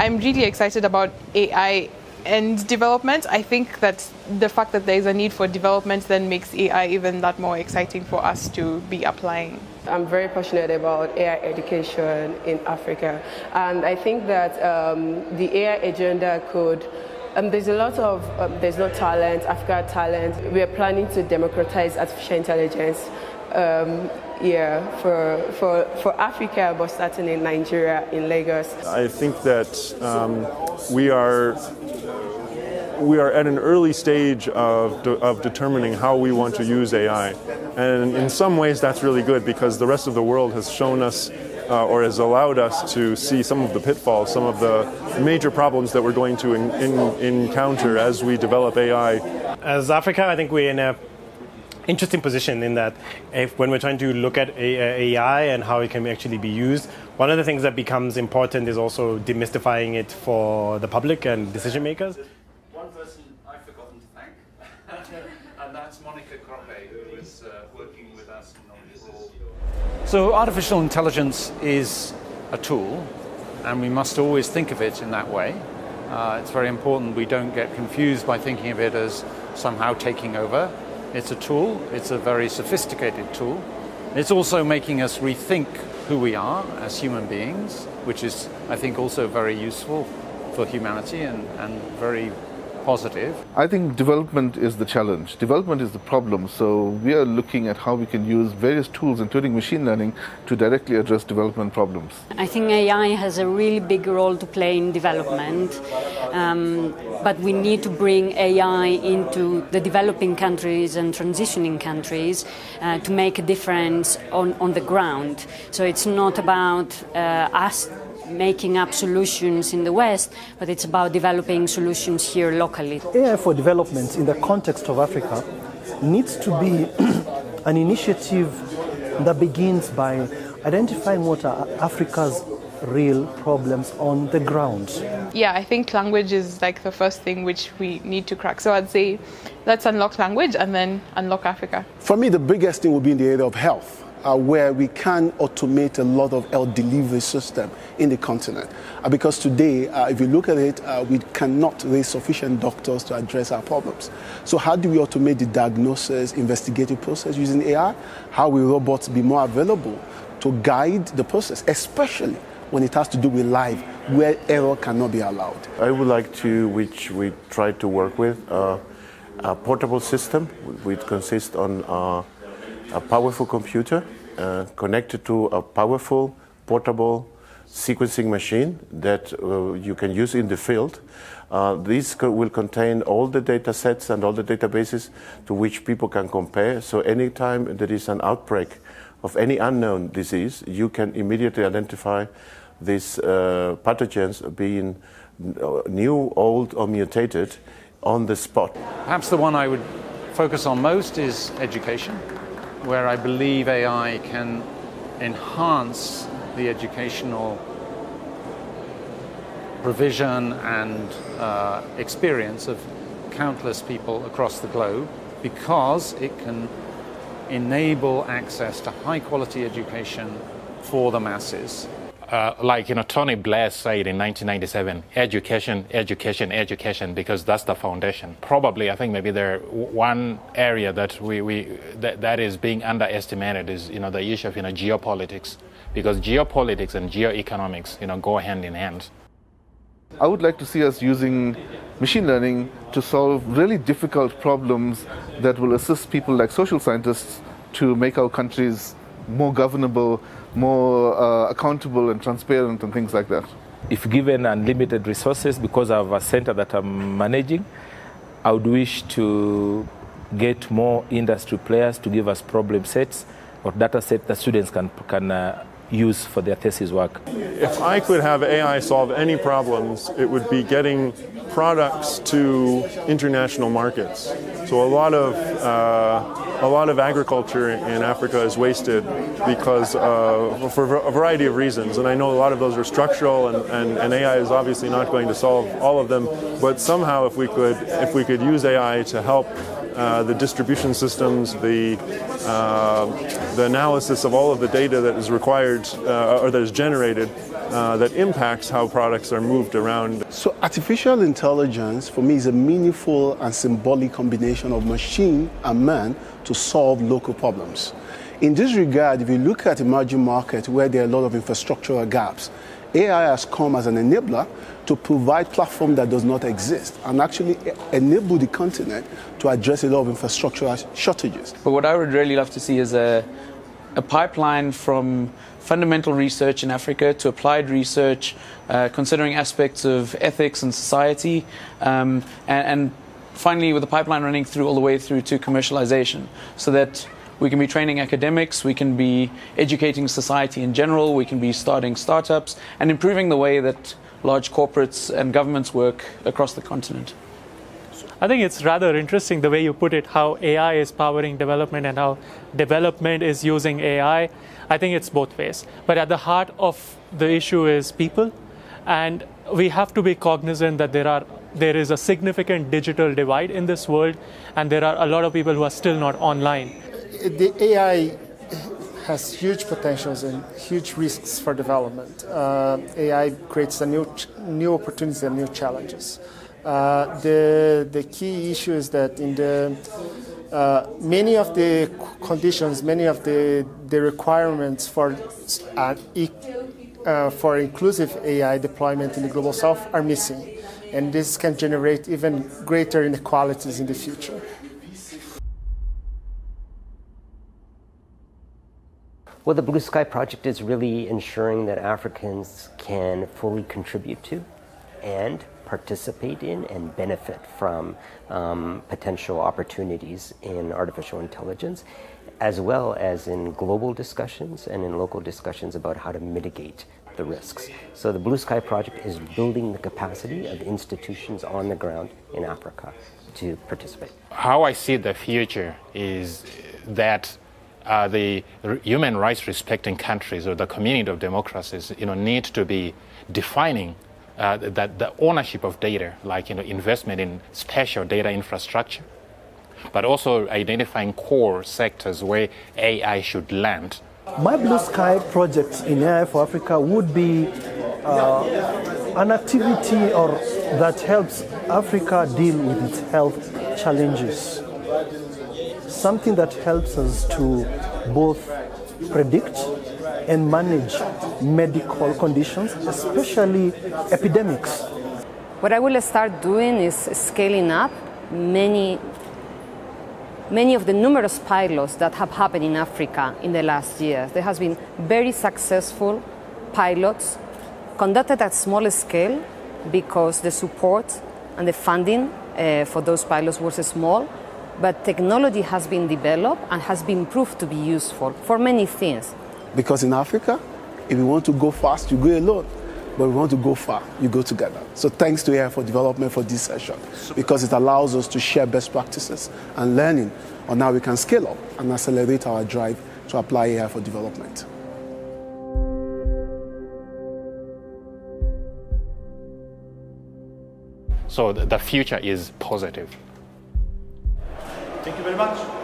I'm really excited about AI and development. I think that the fact that there is a need for development then makes AI even that more exciting for us to be applying. I'm very passionate about AI education in Africa, and I think that the AI agenda could there's a lot of, there's no talent, Africa talent. We are planning to democratize artificial intelligence for Africa, but starting in Nigeria, in Lagos. I think that we are at an early stage of determining how we want to use AI. And in some ways that's really good because the rest of the world has shown us or has allowed us to see some of the pitfalls, some of the major problems that we're going to encounter as we develop AI. As Africa, I think we're in an interesting position in that when we're trying to look at AI and how it can actually be used, one of the things that becomes important is also demystifying it for the public and decision makers. One person I've forgotten to thank, and that's Monica Croppe, who is working with us on this. So artificial intelligence is a tool, and we must always think of it in that way. It's very important we don't get confused by thinking of it as somehow taking over. It's a tool, it's a very sophisticated tool. It's also making us rethink who we are as human beings, which is, I think, also very useful for humanity and very positive. I think development is the challenge. Development is the problem. So we are looking at how we can use various tools, including machine learning, to directly address development problems. I think AI has a really big role to play in development, but we need to bring AI into the developing countries and transitioning countries to make a difference on the ground. So it's not about us making up solutions in the West, but it's about developing solutions here locally. AI for development in the context of Africa needs to be an initiative that begins by identifying what are Africa's real problems on the ground. Yeah, I think language is like the first thing which we need to crack. So I'd say let's unlock language and then unlock Africa. For me, the biggest thing will be in the area of health. Where we can automate a lot of health delivery system in the continent. Because today, if you look at it, we cannot raise sufficient doctors to address our problems. So how do we automate the diagnosis, investigative process using AI? How will robots be more available to guide the process, especially when it has to do with life, where error cannot be allowed? I would like to, which we try to work with, a portable system which consists on a powerful computer connected to a powerful portable sequencing machine that you can use in the field. These will contain all the data sets and all the databases to which people can compare. So anytime there is an outbreak of any unknown disease, you can immediately identify these pathogens being new, old, or mutated on the spot. Perhaps the one I would focus on most is education, where I believe AI can enhance the educational provision and experience of countless people across the globe, because it can enable access to high-quality education for the masses. Like Tony Blair said in 1997, education, education, education, because that's the foundation. Probably, I think maybe one area that that is being underestimated is the issue of geopolitics, because geopolitics and geoeconomics go hand in hand. I would like to see us using machine learning to solve really difficult problems that will assist people like social scientists to make our countries more governable, more accountable and transparent and things like that. If given unlimited resources, because of a center that I'm managing, I would wish to get more industry players to give us problem sets or data sets that students can use for their thesis work. If I could have AI solve any problems, it would be getting products to international markets. So a lot of agriculture in Africa is wasted because for a variety of reasons, and I know a lot of those are structural, and AI is obviously not going to solve all of them. But somehow, if we could use AI to help the distribution systems, the analysis of all of the data that is required or that is generated, that impacts how products are moved around. So artificial intelligence, for me, is a meaningful and symbolic combination of machine and man to solve local problems. In this regard, if you look at emerging markets where there are a lot of infrastructural gaps, AI has come as an enabler to provide platform that does not exist and actually enable the continent to address a lot of infrastructural shortages. But what I would really love to see is a pipeline from fundamental research in Africa to applied research, considering aspects of ethics and society, and finally with the pipeline running through all the way through to commercialization, so that we can be training academics, we can be educating society in general, we can be starting startups and improving the way that large corporates and governments work across the continent. I think it's rather interesting the way you put it, how AI is powering development and how development is using AI. I think it's both ways. But at the heart of the issue is people, and we have to be cognizant that there is a significant digital divide in this world, and there are a lot of people who are still not online. The AI has huge potentials and huge risks for development. AI creates new opportunities and new challenges. The key issue is that in many of the conditions, many of the requirements for inclusive AI deployment in the Global South are missing, and this can generate even greater inequalities in the future. Well, the Blue Sky Project is really ensuring that Africans can fully contribute to and participate in and benefit from potential opportunities in artificial intelligence, as well as in global discussions and in local discussions about how to mitigate the risks. So the Blue Sky Project is building the capacity of institutions on the ground in Africa to participate. How I see the future is that the human rights respecting countries or the community of democracies, need to be defining that the ownership of data, like investment in special data infrastructure, but also identifying core sectors where AI should land. My Blue Sky project in AI for Africa would be an activity that helps Africa deal with its health challenges. Something that helps us to both predict and manage medical conditions, especially epidemics. What I will start doing is scaling up many of the numerous pilots that have happened in Africa in the last years. There has been very successful pilots conducted at small scale because the support and the funding for those pilots was small. But technology has been developed and has been proved to be useful for many things. Because in Africa, if you want to go fast, you go alone. But if you want to go far, you go together. So thanks to AI for Development for this session, because it allows us to share best practices and learning on how we can scale up and accelerate our drive to apply AI for development. So the future is positive. Thank you very much.